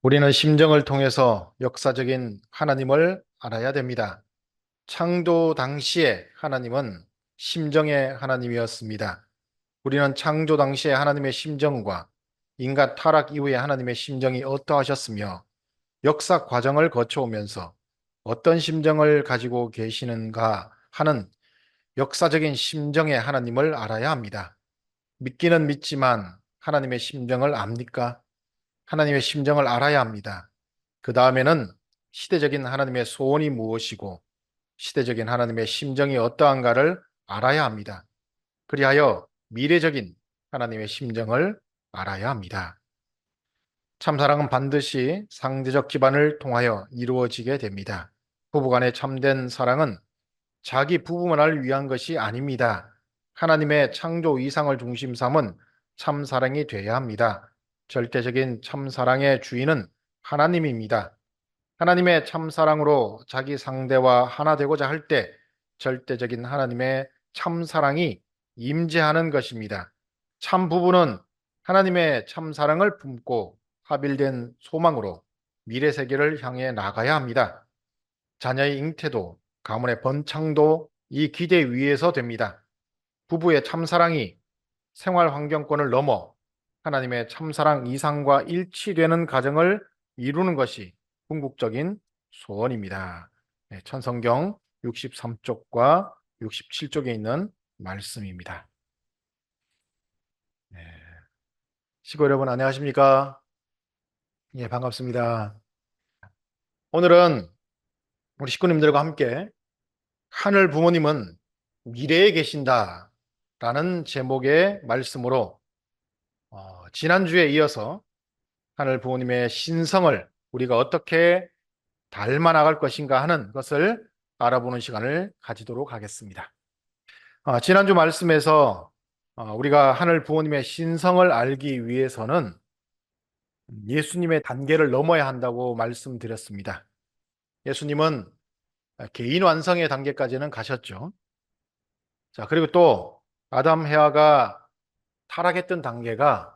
우리는 심정을 통해서 역사적인 하나님을 알아야 됩니다. 창조 당시에 하나님은 심정의 하나님이었습니다. 우리는 창조 당시에 하나님의 심정과 인간 타락 이후에 하나님의 심정이 어떠하셨으며 역사 과정을 거쳐오면서 어떤 심정을 가지고 계시는가 하는 역사적인 심정의 하나님을 알아야 합니다. 믿기는 믿지만 하나님의 심정을 압니까? 하나님의 심정을 알아야 합니다. 그 다음에는 시대적인 하나님의 소원이 무엇이고 시대적인 하나님의 심정이 어떠한가를 알아야 합니다. 그리하여 미래적인 하나님의 심정을 알아야 합니다. 참사랑은 반드시 상대적 기반을 통하여 이루어지게 됩니다. 부부간의 참된 사랑은 자기 부부만을 위한 것이 아닙니다. 하나님의 창조 이상을 중심 삼은 참사랑이 되어야 합니다. 절대적인 참사랑의 주인은 하나님입니다. 하나님의 참사랑으로 자기 상대와 하나 되고자 할 때 절대적인 하나님의 참사랑이 임재하는 것입니다. 참 부부는 하나님의 참사랑을 품고 합일된 소망으로 미래 세계를 향해 나가야 합니다. 자녀의 잉태도 가문의 번창도 이 기대 위에서 됩니다. 부부의 참사랑이 생활 환경권을 넘어 하나님의 참사랑 이상과 일치되는 가정을 이루는 것이 궁극적인 소원입니다. 네, 천성경 63쪽과 67쪽에 있는 말씀입니다. 네. 시고 여러분 안녕하십니까? 예, 반갑습니다. 오늘은 우리 식구님들과 함께 하늘 부모님은 미래에 계신다 라는 제목의 말씀으로 지난주에 이어서 하늘 부모님의 신성을 우리가 어떻게 닮아 나갈 것인가 하는 것을 알아보는 시간을 가지도록 하겠습니다. 지난주 말씀에서 우리가 하늘 부모님의 신성을 알기 위해서는 예수님의 단계를 넘어야 한다고 말씀드렸습니다. 예수님은 개인 완성의 단계까지는 가셨죠. 자, 그리고 또 아담 해와가 타락했던 단계가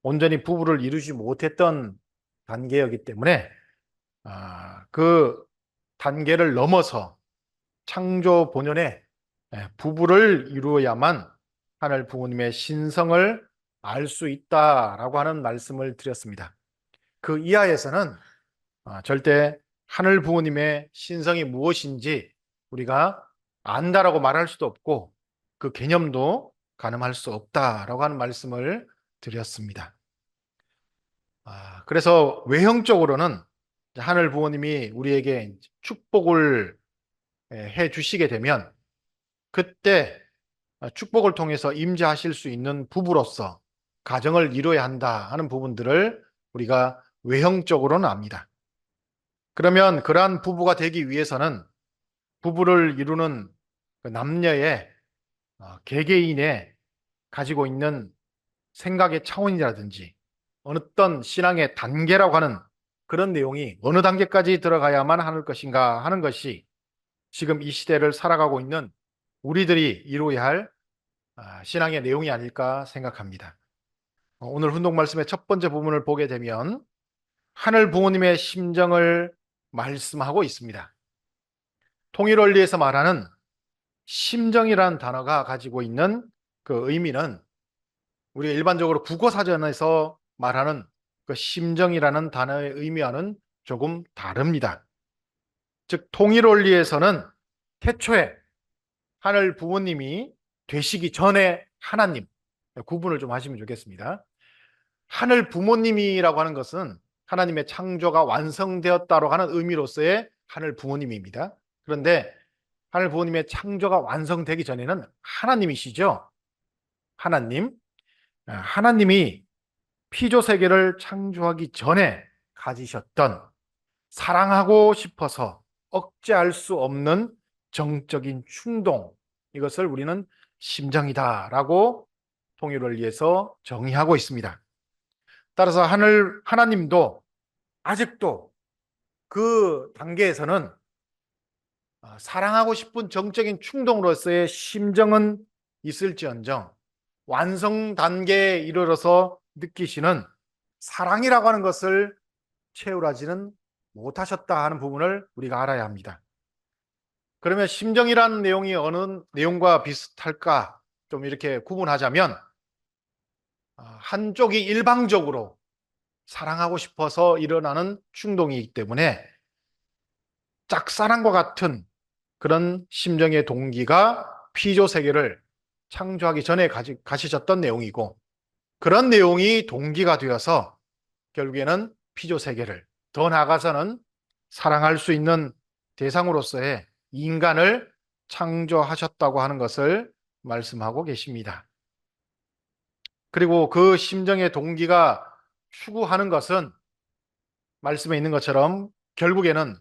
온전히 부부를 이루지 못했던 단계였기 때문에 그 단계를 넘어서 창조 본연의 부부를 이루어야만 하늘 부모님의 신성을 알 수 있다라고 하는 말씀을 드렸습니다. 그 이하에서는 절대 하늘 부모님의 신성이 무엇인지 우리가 안다라고 말할 수도 없고 그 개념도 가늠할 수 없다라고 하는 말씀을 드렸습니다. 그래서 외형적으로는 하늘 부모님이 우리에게 축복을 해 주시게 되면 그때 축복을 통해서 임재하실 수 있는 부부로서 가정을 이루어야 한다 하는 부분들을 우리가 외형적으로는 압니다. 그러면 그러한 부부가 되기 위해서는 부부를 이루는 그 남녀의 개개인의 가지고 있는 생각의 차원이라든지 어떤 신앙의 단계라고 하는 그런 내용이 어느 단계까지 들어가야만 하는 것인가 하는 것이 지금 이 시대를 살아가고 있는 우리들이 이루어야 할 신앙의 내용이 아닐까 생각합니다. 오늘 훈독 말씀의 첫 번째 부분을 보게 되면 하늘 부모님의 심정을 말씀하고 있습니다. 통일 원리에서 말하는 심정이라는 단어가 가지고 있는 그 의미는 우리가 일반적으로 국어사전에서 말하는 그 심정이라는 단어의 의미와는 조금 다릅니다. 즉 통일 원리에서는 태초에 하늘 부모님이 되시기 전에 하나님, 구분을 좀 하시면 좋겠습니다. 하늘 부모님이라고 하는 것은 하나님의 창조가 완성되었다고 하는 의미로서의 하늘 부모님입니다. 그런데 하늘 부모님의 창조가 완성되기 전에는 하나님이시죠. 하나님. 하나님이 피조 세계를 창조하기 전에 가지셨던 사랑하고 싶어서 억제할 수 없는 정적인 충동, 이것을 우리는 심정이다라고 통일을 위해서 정의하고 있습니다. 따라서 하나님도 아직도 그 단계에서는 사랑하고 싶은 정적인 충동으로서의 심정은 있을지언정 완성 단계에 이르러서 느끼시는 사랑이라고 하는 것을 채울하지는 못하셨다 하는 부분을 우리가 알아야 합니다. 그러면 심정이라는 내용이 어느 내용과 비슷할까? 좀 이렇게 구분하자면 한쪽이 일방적으로 사랑하고 싶어서 일어나는 충동이기 때문에 짝사랑과 같은 그런 심정의 동기가 피조 세계를 창조하기 전에 가지셨던 내용이고, 그런 내용이 동기가 되어서 결국에는 피조 세계를, 더 나아가서는 사랑할 수 있는 대상으로서의 인간을 창조하셨다고 하는 것을 말씀하고 계십니다. 그리고 그 심정의 동기가 추구하는 것은 말씀에 있는 것처럼 결국에는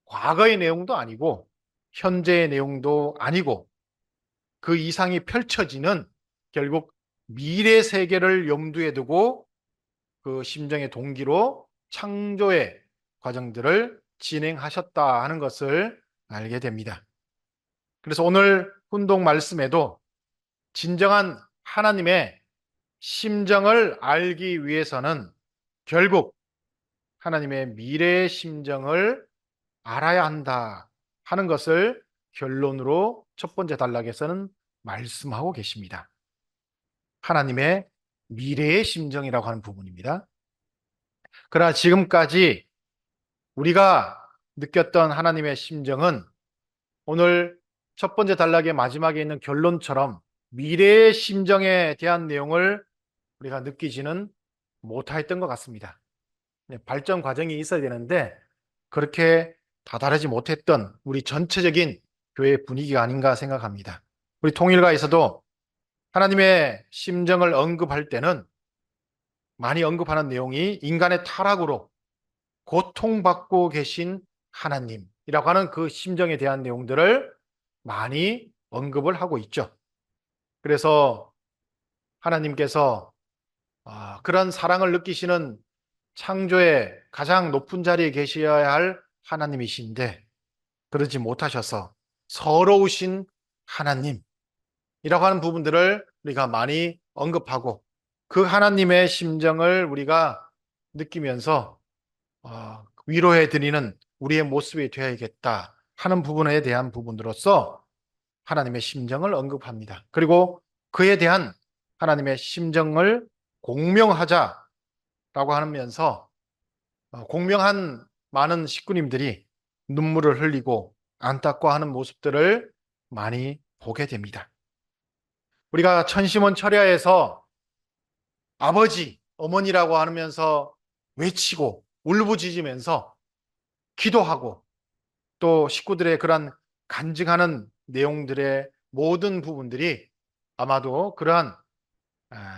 과거의 내용도 아니고 현재의 내용도 아니고 그 이상이 펼쳐지는 결국 미래 세계를 염두에 두고 그 심정의 동기로 창조의 과정들을 진행하셨다 하는 것을 알게 됩니다. 그래서 오늘 훈독 말씀에도 진정한 하나님의 심정을 알기 위해서는 결국 하나님의 미래의 심정을 알아야 한다 하는 것을 결론으로 첫 번째 단락에서는 말씀하고 계십니다. 하나님의 미래의 심정이라고 하는 부분입니다. 그러나 지금까지 우리가 느꼈던 하나님의 심정은 오늘 첫 번째 단락의 마지막에 있는 결론처럼 미래의 심정에 대한 내용을 우리가 느끼지는 못했던 것 같습니다. 발전 과정이 있어야 되는데 그렇게 다다르지 못했던 우리 전체적인 교회 분위기가 아닌가 생각합니다. 우리 통일가에서도 하나님의 심정을 언급할 때는 많이 언급하는 내용이 인간의 타락으로 고통받고 계신 하나님이라고 하는 그 심정에 대한 내용들을 많이 언급을 하고 있죠. 그래서 하나님께서 그런 사랑을 느끼시는 창조의 가장 높은 자리에 계셔야 할 하나님이신데 그러지 못하셔서 서러우신 하나님이라고 하는 부분들을 우리가 많이 언급하고 그 하나님의 심정을 우리가 느끼면서 위로해 드리는 우리의 모습이 되어야겠다 하는 부분에 대한 부분으로서 하나님의 심정을 언급합니다. 그리고 그에 대한 하나님의 심정을 공명하자라고 하면서 공명한 많은 식구님들이 눈물을 흘리고 안타까워하는 모습들을 많이 보게 됩니다. 우리가 천심원 철야에서 아버지, 어머니라고 하면서 외치고 울부짖으면서 기도하고 또 식구들의 그런 간증하는 내용들의 모든 부분들이 아마도 그러한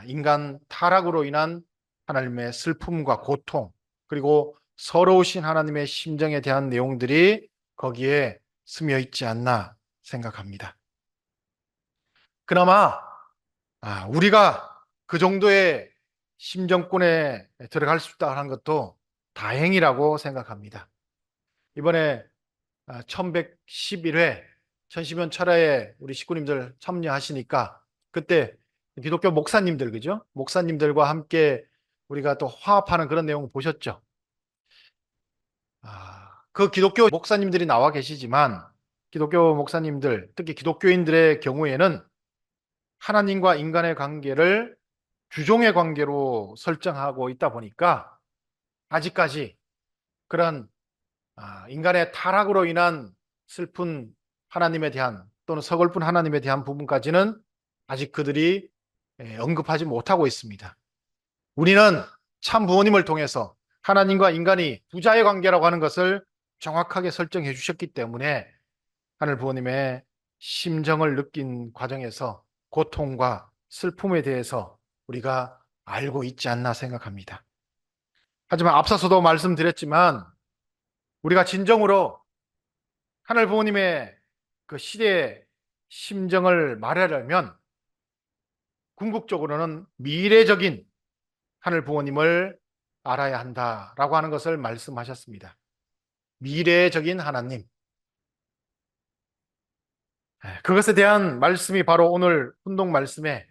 인간 타락으로 인한 하나님의 슬픔과 고통 그리고 서러우신 하나님의 심정에 대한 내용들이 거기에 스며 있지 않나 생각합니다. 그나마 우리가 그 정도의 심정권에 들어갈 수 있다는 것도 다행이라고 생각합니다. 이번에 1111회 천심연 철야에 우리 식구님들 참여하시니까 그때 기독교 목사님들, 그죠? 목사님들과 함께 우리가 또 화합하는 그런 내용 보셨죠? 그 기독교 목사님들이 나와 계시지만 기독교 목사님들, 특히 기독교인들의 경우에는 하나님과 인간의 관계를 주종의 관계로 설정하고 있다 보니까 아직까지 그런 인간의 타락으로 인한 슬픈 하나님에 대한 또는 서글픈 하나님에 대한 부분까지는 아직 그들이 언급하지 못하고 있습니다. 우리는 참 부모님을 통해서 하나님과 인간이 부자의 관계라고 하는 것을 정확하게 설정해 주셨기 때문에 하늘 부모님의 심정을 느낀 과정에서 고통과 슬픔에 대해서 우리가 알고 있지 않나 생각합니다. 하지만 앞서서도 말씀드렸지만 우리가 진정으로 하늘 부모님의 그 시대의 심정을 말하려면 궁극적으로는 미래적인 하늘 부모님을 알아야 한다라고 하는 것을 말씀하셨습니다. 미래적인 하나님. 그것에 대한 말씀이 바로 오늘 훈독 말씀의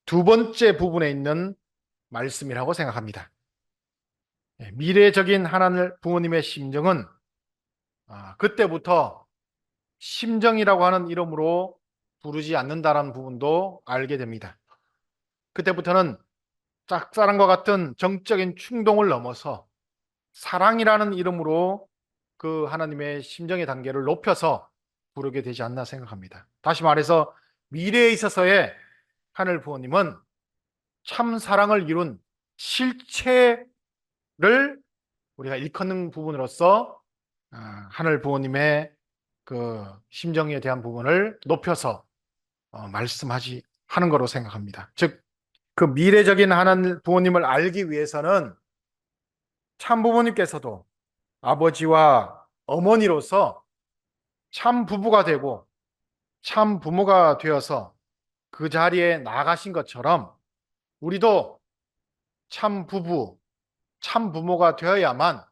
두 번째 부분에 있는 말씀이라고 생각합니다. 미래적인 하나님 부모님의 심정은 그때부터 심정이라고 하는 이름으로 부르지 않는다라는 부분도 알게 됩니다. 그때부터는 짝사랑과 같은 정적인 충동을 넘어서 사랑이라는 이름으로 그 하나님의 심정의 단계를 높여서 부르게 되지 않나 생각합니다. 다시 말해서 미래에 있어서의 하늘 부모님은 참 사랑을 이룬 실체를 우리가 일컫는 부분으로서 하늘 부모님의 그 심정에 대한 부분을 높여서 말씀하지 하는 거로 생각합니다. 즉, 그 미래적인 하나님 부모님을 알기 위해서는 참 부모님께서도 아버지와 어머니로서 참 부부가 되고 참 부모가 되어서 그 자리에 나가신 것처럼 우리도 참 부부, 참 부모가 되어야만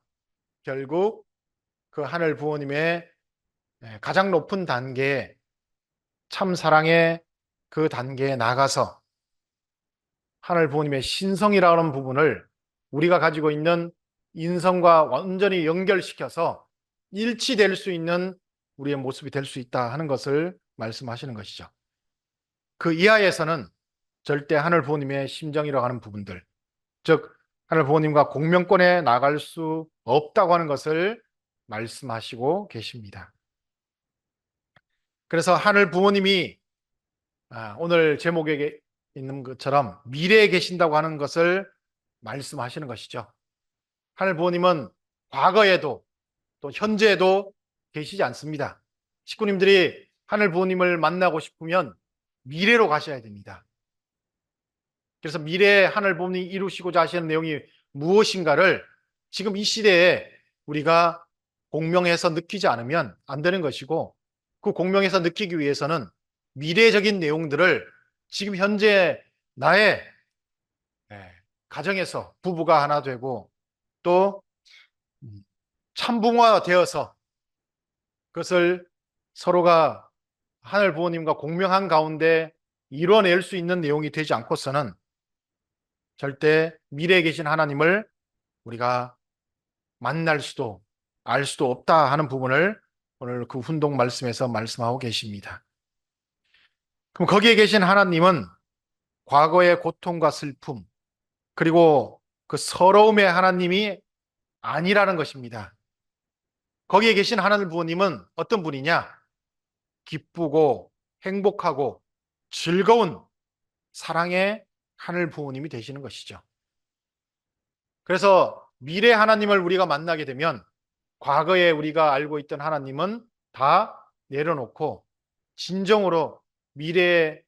결국 그 하늘 부모님의 가장 높은 단계에 참 사랑의 그 단계에 나가서 하늘 부모님의 신성이라는 부분을 우리가 가지고 있는 인성과 완전히 연결시켜서 일치될 수 있는 우리의 모습이 될 수 있다 하는 것을 말씀하시는 것이죠. 그 이하에서는 절대 하늘 부모님의 심정이라고 하는 부분들, 즉 하늘 부모님과 공명권에 나갈 수 없다고 하는 것을 말씀하시고 계십니다. 그래서 하늘 부모님이 오늘 제목에 있는 것처럼 미래에 계신다고 하는 것을 말씀하시는 것이죠. 하늘 부모님은 과거에도 또 현재에도 계시지 않습니다. 식구님들이 하늘 부모님을 만나고 싶으면 미래로 가셔야 됩니다. 그래서 미래에 하늘 부모님이 이루시고자 하시는 내용이 무엇인가를 지금 이 시대에 우리가 공명해서 느끼지 않으면 안 되는 것이고, 그 공명해서 느끼기 위해서는 미래적인 내용들을 지금 현재 나의 가정에서 부부가 하나 되고 또 참부모가 되어서 그것을 서로가 하늘 부모님과 공명한 가운데 이뤄낼 수 있는 내용이 되지 않고서는 절대 미래에 계신 하나님을 우리가 만날 수도 알 수도 없다 하는 부분을 오늘 그 훈동 말씀에서 말씀하고 계십니다. 그럼 거기에 계신 하나님은 과거의 고통과 슬픔 그리고 그 서러움의 하나님이 아니라는 것입니다. 거기에 계신 하나님 부모님은 어떤 분이냐? 기쁘고 행복하고 즐거운 사랑의 하늘 부모님이 되시는 것이죠. 그래서 미래 하나님을 우리가 만나게 되면 과거에 우리가 알고 있던 하나님은 다 내려놓고 진정으로 미래에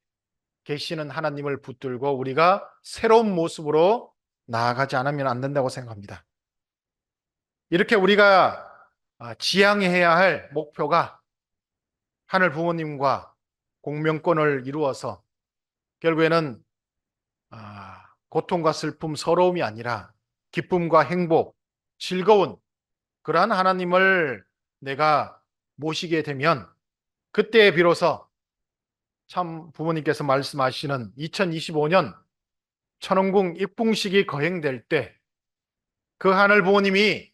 계시는 하나님을 붙들고 우리가 새로운 모습으로 나아가지 않으면 안 된다고 생각합니다. 이렇게 우리가 지향해야 할 목표가 하늘 부모님과 공명권을 이루어서 결국에는 고통과 슬픔, 서러움이 아니라 기쁨과 행복, 즐거운 그러한 하나님을 내가 모시게 되면 그때 비로소 참 부모님께서 말씀하시는 2025년 천왕궁 입궁식이 거행될 때 그 하늘 부모님이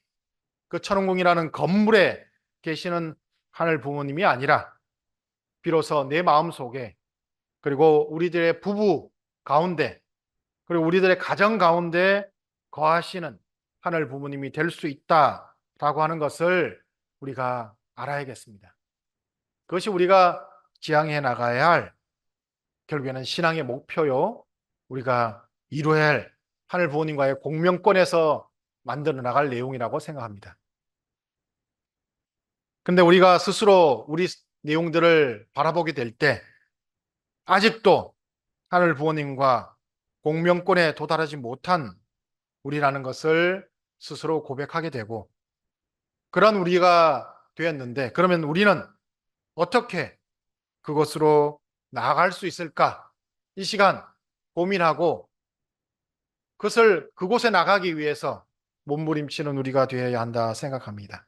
그 천왕궁이라는 건물에 계시는 하늘 부모님이 아니라 비로소 내 마음속에 그리고 우리들의 부부 가운데 그리고 우리들의 가정 가운데 거하시는 하늘 부모님이 될 수 있다라고 하는 것을 우리가 알아야겠습니다. 그것이 우리가 지향해 나가야 할 결국에는 신앙의 목표요. 우리가 이루어야 할 하늘 부모님과의 공명권에서 만들어 나갈 내용이라고 생각합니다. 근데 우리가 스스로 우리 내용들을 바라보게 될 때 아직도 하늘 부모님과 공명권에 도달하지 못한 우리라는 것을 스스로 고백하게 되고 그런 우리가 되었는데 그러면 우리는 어떻게 그것으로 나아갈 수 있을까? 이 시간 고민하고 그곳에 나가기 위해서 몸부림치는 우리가 되어야 한다 생각합니다.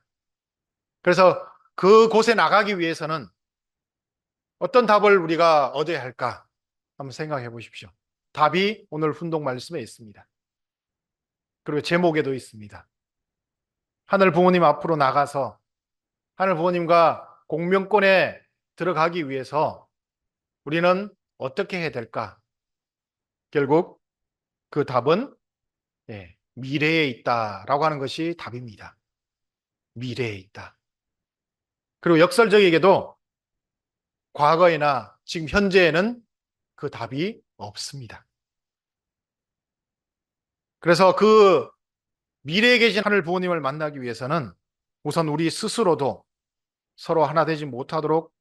그래서 그곳에 나가기 위해서는 어떤 답을 우리가 얻어야 할까? 한번 생각해 보십시오. 답이 오늘 훈동 말씀에 있습니다. 그리고 제목에도 있습니다. 하늘 부모님 앞으로 나가서 하늘 부모님과 공명권에 들어가기 위해서 우리는 어떻게 해야 될까? 결국 그 답은 미래에 있다라고 하는 것이 답입니다. 미래에 있다. 그리고 역설적이게도 과거에나 지금 현재에는 그 답이 없습니다. 그래서 그 미래에 계신 하늘 부모님을 만나기 위해서는 우선 우리 스스로도 서로 하나 되지 못하도록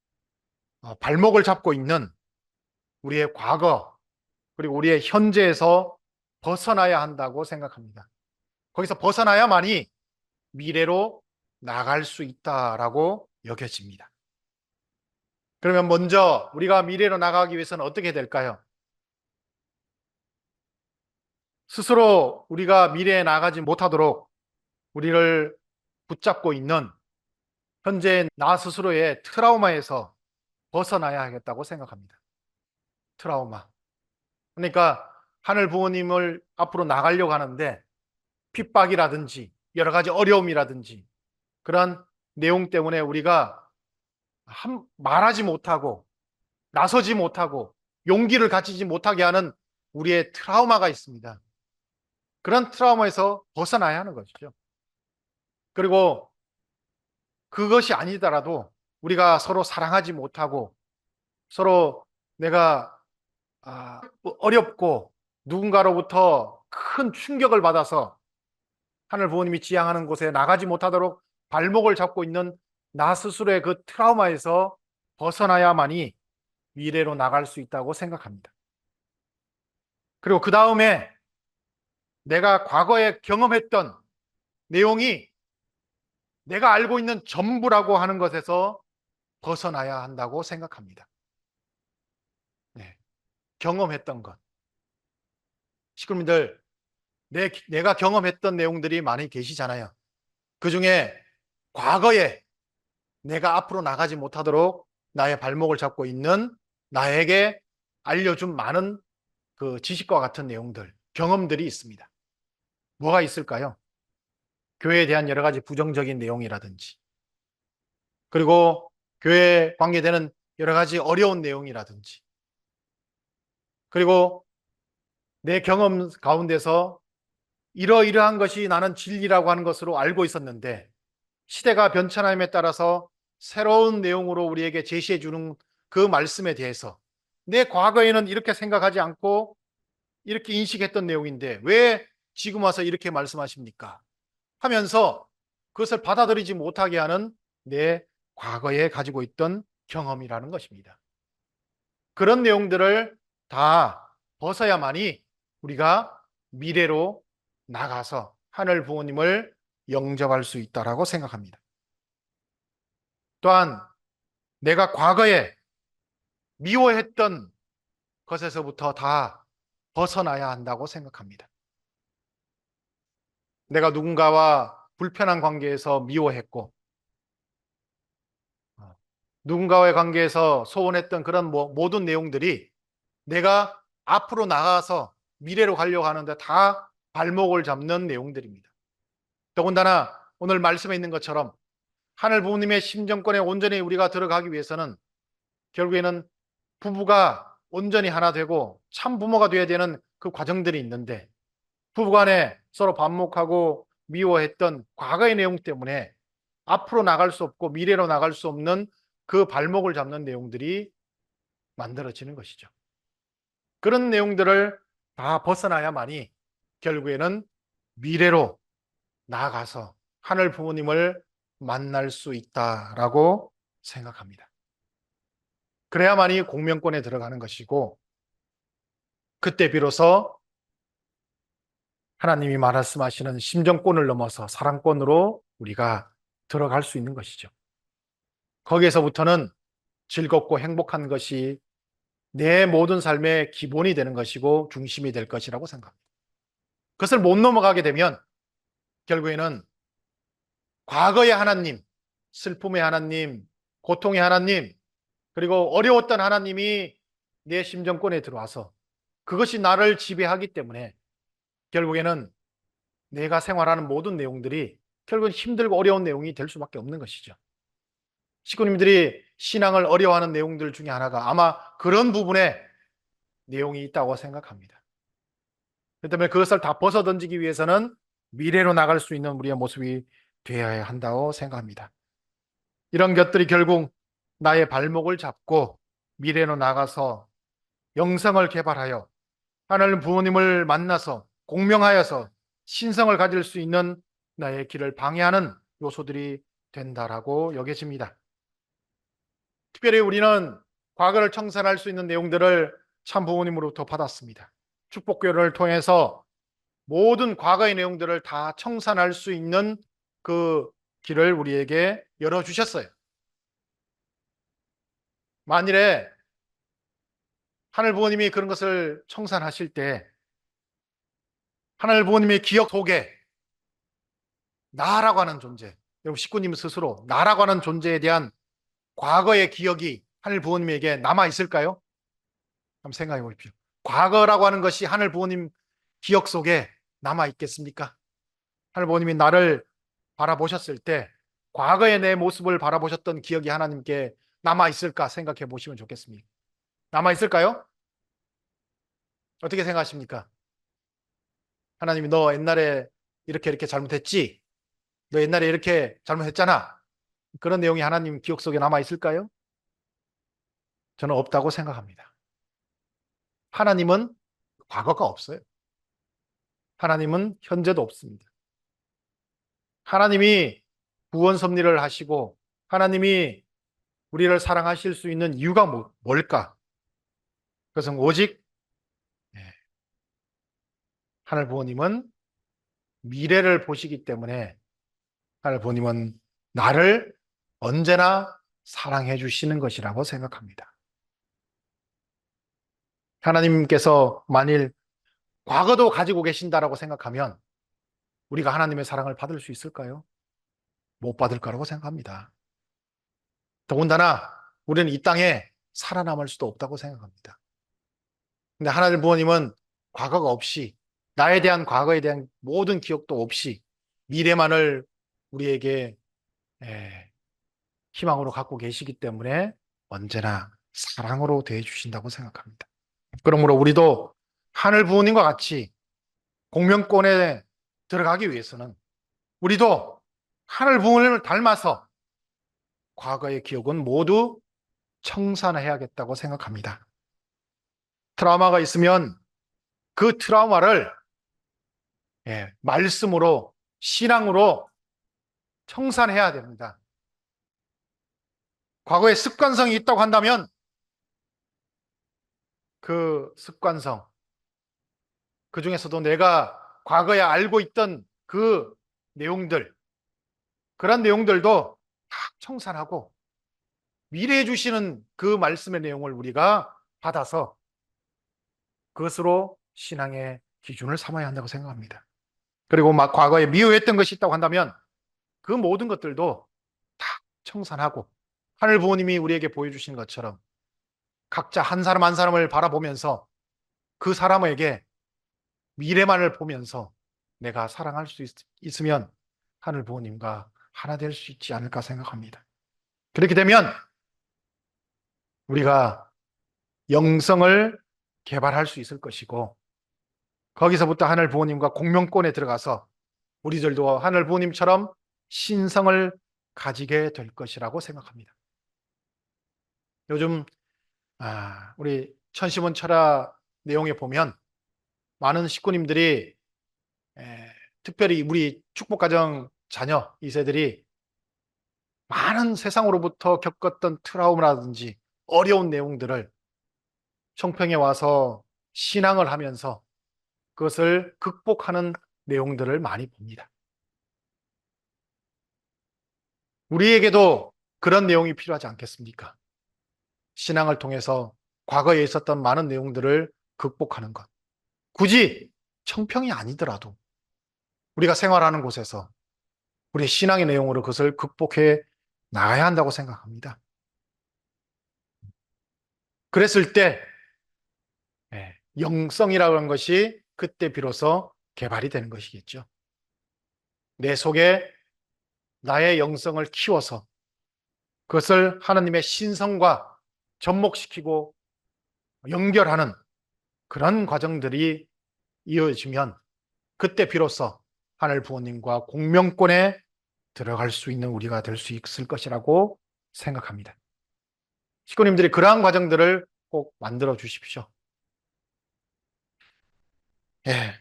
발목을 잡고 있는 우리의 과거 그리고 우리의 현재에서 벗어나야 한다고 생각합니다. 거기서 벗어나야만이 미래로 나갈 수 있다라고 여겨집니다. 그러면 먼저 우리가 미래로 나가기 위해서는 어떻게 해야 될까요? 스스로 우리가 미래에 나가지 못하도록 우리를 붙잡고 있는 현재 나 스스로의 트라우마에서 벗어나야 하겠다고 생각합니다. 트라우마. 그러니까 하늘 부모님을 앞으로 나가려고 하는데 핍박이라든지 여러 가지 어려움이라든지 그런 내용 때문에 우리가 말하지 못하고 나서지 못하고 용기를 가지지 못하게 하는 우리의 트라우마가 있습니다. 그런 트라우마에서 벗어나야 하는 것이죠. 그리고 그것이 아니더라도 우리가 서로 사랑하지 못하고 서로 내가 어렵고 누군가로부터 큰 충격을 받아서 하늘 부모님이 지향하는 곳에 나가지 못하도록 발목을 잡고 있는 나 스스로의 그 트라우마에서 벗어나야만이 미래로 나갈 수 있다고 생각합니다. 그리고 그 다음에 내가 과거에 경험했던 내용이 내가 알고 있는 전부라고 하는 것에서 벗어나야 한다고 생각합니다. 네. 경험했던 것. 시끄러님들, 내가 경험했던 내용들이 많이 계시잖아요. 그 중에 과거에 내가 앞으로 나가지 못하도록 나의 발목을 잡고 있는 나에게 알려준 많은 그 지식과 같은 내용들, 경험들이 있습니다. 뭐가 있을까요? 교회에 대한 여러 가지 부정적인 내용이라든지, 그리고 교회에 관계되는 여러 가지 어려운 내용이라든지, 그리고 내 경험 가운데서 이러이러한 것이 나는 진리라고 하는 것으로 알고 있었는데 시대가 변천함에 따라서 새로운 내용으로 우리에게 제시해 주는 그 말씀에 대해서 내 과거에는 이렇게 생각하지 않고 이렇게 인식했던 내용인데 왜 지금 와서 이렇게 말씀하십니까? 하면서 그것을 받아들이지 못하게 하는 내 과거에 가지고 있던 경험이라는 것입니다. 그런 내용들을 다 벗어야만이 우리가 미래로 나가서 하늘 부모님을 영접할 수 있다라고 생각합니다. 또한 내가 과거에 미워했던 것에서부터 다 벗어나야 한다고 생각합니다. 내가 누군가와 불편한 관계에서 미워했고 누군가와의 관계에서 소원했던 그런 모든 내용들이 내가 앞으로 나가서 미래로 가려고 하는데 다 발목을 잡는 내용들입니다. 더군다나 오늘 말씀에 있는 것처럼 하늘 부모님의 심정권에 온전히 우리가 들어가기 위해서는 결국에는 부부가 온전히 하나 되고 참 부모가 되어야 되는 그 과정들이 있는데 부부간에 서로 반목하고 미워했던 과거의 내용 때문에 앞으로 나갈 수 없고 미래로 나갈 수 없는 그 발목을 잡는 내용들이 만들어지는 것이죠. 그런 내용들을 다 벗어나야만이 결국에는 미래로 나아가서 하늘 부모님을 만날 수 있다라고 생각합니다. 그래야만이 공명권에 들어가는 것이고 그때 비로소 하나님이 말씀하시는 심정권을 넘어서 사랑권으로 우리가 들어갈 수 있는 것이죠. 거기에서부터는 즐겁고 행복한 것이 내 모든 삶의 기본이 되는 것이고 중심이 될 것이라고 생각합니다. 그것을 못 넘어가게 되면 결국에는 과거의 하나님, 슬픔의 하나님, 고통의 하나님, 그리고 어려웠던 하나님이 내 심정권에 들어와서 그것이 나를 지배하기 때문에 결국에는 내가 생활하는 모든 내용들이 결국은 힘들고 어려운 내용이 될 수밖에 없는 것이죠. 식구님들이 신앙을 어려워하는 내용들 중에 하나가 아마 그런 부분에 내용이 있다고 생각합니다. 그렇기 때문에 그것을 다 벗어던지기 위해서는 미래로 나갈 수 있는 우리의 모습이 되어야 한다고 생각합니다. 이런 것들이 결국 나의 발목을 잡고 미래로 나가서 영성을 개발하여 하나님 부모님을 만나서 공명하여서 신성을 가질 수 있는 나의 길을 방해하는 요소들이 된다라고 여겨집니다. 특별히 우리는 과거를 청산할 수 있는 내용들을 참 부모님으로부터 받았습니다. 축복교회를 통해서 모든 과거의 내용들을 다 청산할 수 있는 그 길을 우리에게 열어주셨어요. 만일에 하늘 부모님이 그런 것을 청산하실 때 하늘 부모님의 기억 속에 나라고 하는 존재, 여러분 식구님 스스로 나라고 하는 존재에 대한 과거의 기억이 하늘 부모님에게 남아 있을까요? 한번 생각해 보십시오. 과거라고 하는 것이 하늘 부모님 기억 속에 남아 있겠습니까? 하늘 부모님이 나를 바라보셨을 때 과거의 내 모습을 바라보셨던 기억이 하나님께 남아 있을까 생각해 보시면 좋겠습니다. 남아 있을까요? 어떻게 생각하십니까? 하나님이 너 옛날에 이렇게 잘못했지? 너 옛날에 이렇게 잘못했잖아. 그런 내용이 하나님 기억 속에 남아 있을까요? 저는 없다고 생각합니다. 하나님은 과거가 없어요. 하나님은 현재도 없습니다. 하나님이 구원 섭리를 하시고 하나님이 우리를 사랑하실 수 있는 이유가 뭘까? 그것은 오직 하늘 부모님은 미래를 보시기 때문에 하늘 부모님은 나를 언제나 사랑해 주시는 것이라고 생각합니다. 하나님께서 만일 과거도 가지고 계신다라고 생각하면 우리가 하나님의 사랑을 받을 수 있을까요? 못 받을 거라고 생각합니다. 더군다나 우리는 이 땅에 살아남을 수도 없다고 생각합니다. 근데 하나님 부모님은 과거가 없이 나에 대한 과거에 대한 모든 기억도 없이 미래만을 우리에게 희망으로 갖고 계시기 때문에 언제나 사랑으로 대해 주신다고 생각합니다. 그러므로 우리도 하늘 부모님과 같이 공명권에 들어가기 위해서는 우리도 하늘 부모님을 닮아서 과거의 기억은 모두 청산해야겠다고 생각합니다. 트라우마가 있으면 그 트라우마를 말씀으로, 신앙으로 청산해야 됩니다. 과거에 습관성이 있다고 한다면 그 습관성, 그 중에서도 내가 과거에 알고 있던 그 내용들, 그런 내용들도 다 청산하고 미래에 주시는 그 말씀의 내용을 우리가 받아서 그것으로 신앙의 기준을 삼아야 한다고 생각합니다. 그리고 막 과거에 미워했던 것이 있다고 한다면 그 모든 것들도 다 청산하고 하늘 부모님이 우리에게 보여주신 것처럼 각자 한 사람 한 사람을 바라보면서 그 사람에게 미래만을 보면서 내가 사랑할 수 있으면 하늘 부모님과 하나 될 수 있지 않을까 생각합니다. 그렇게 되면 우리가 영성을 개발할 수 있을 것이고 거기서부터 하늘 부모님과 공명권에 들어가서 우리들도 하늘 부모님처럼 신성을 가지게 될 것이라고 생각합니다. 요즘 우리 천시문 철학 내용에 보면 많은 식구님들이 특별히 우리 축복가정 자녀 2세들이 많은 세상으로부터 겪었던 트라우마라든지 어려운 내용들을 청평에 와서 신앙을 하면서 그것을 극복하는 내용들을 많이 봅니다. 우리에게도 그런 내용이 필요하지 않겠습니까? 신앙을 통해서 과거에 있었던 많은 내용들을 극복하는 것. 굳이 청평이 아니더라도 우리가 생활하는 곳에서 우리의 신앙의 내용으로 그것을 극복해 나가야 한다고 생각합니다. 그랬을 때 영성이라고 하는 것이 그때 비로소 개발이 되는 것이겠죠. 내 속에 나의 영성을 키워서 그것을 하나님의 신성과 접목시키고 연결하는 그런 과정들이 이어지면 그때 비로소 하늘 부모님과 공명권에 들어갈 수 있는 우리가 될 수 있을 것이라고 생각합니다. 식구님들이 그러한 과정들을 꼭 만들어 주십시오. 예,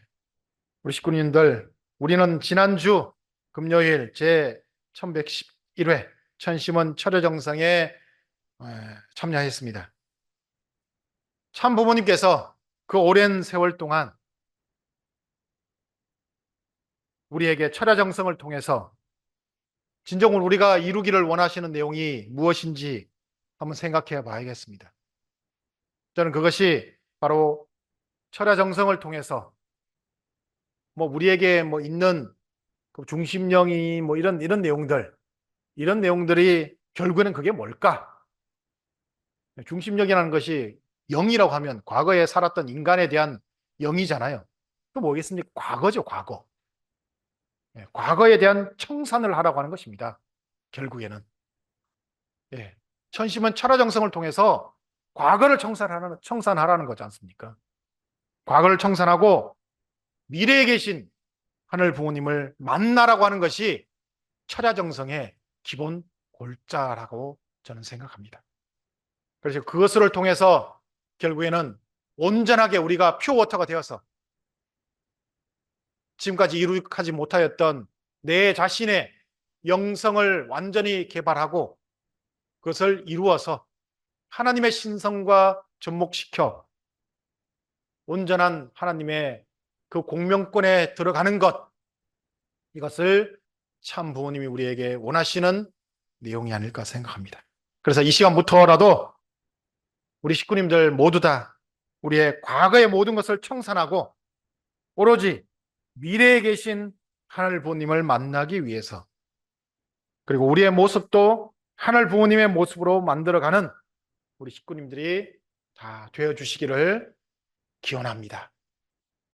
우리 식구님들, 우리는 지난주 금요일 제 1111회 천심원 철야정상에 참여했습니다. 참 부모님께서 그 오랜 세월 동안 우리에게 철야정성을 통해서 진정으로 우리가 이루기를 원하시는 내용이 무엇인지 한번 생각해 봐야겠습니다. 저는 그것이 바로 철야정성을 통해서 우리에게 있는 그 중심령이 이런 내용들이 결국에는 그게 뭘까? 중심령이라는 것이 영이라고 하면 과거에 살았던 인간에 대한 영이잖아요. 또 뭐겠습니까? 과거죠, 과거. 과거에 대한 청산을 하라고 하는 것입니다. 결국에는. 예. 천심은 철야정성을 통해서 과거를 청산하라는 거지 않습니까? 과거를 청산하고 미래에 계신 하늘 부모님을 만나라고 하는 것이 철야정성의 기본 골자라고 저는 생각합니다. 그래서 그것을 통해서 결국에는 온전하게 우리가 퓨어워터가 되어서 지금까지 이룩하지 못하였던 내 자신의 영성을 완전히 개발하고 그것을 이루어서 하나님의 신성과 접목시켜 온전한 하나님의 그 공명권에 들어가는 것, 이것을 참 부모님이 우리에게 원하시는 내용이 아닐까 생각합니다. 그래서 이 시간부터라도 우리 식구님들 모두 다 우리의 과거의 모든 것을 청산하고 오로지 미래에 계신 하늘 부모님을 만나기 위해서, 그리고 우리의 모습도 하늘 부모님의 모습으로 만들어가는 우리 식구님들이 다 되어 주시기를 기원합니다.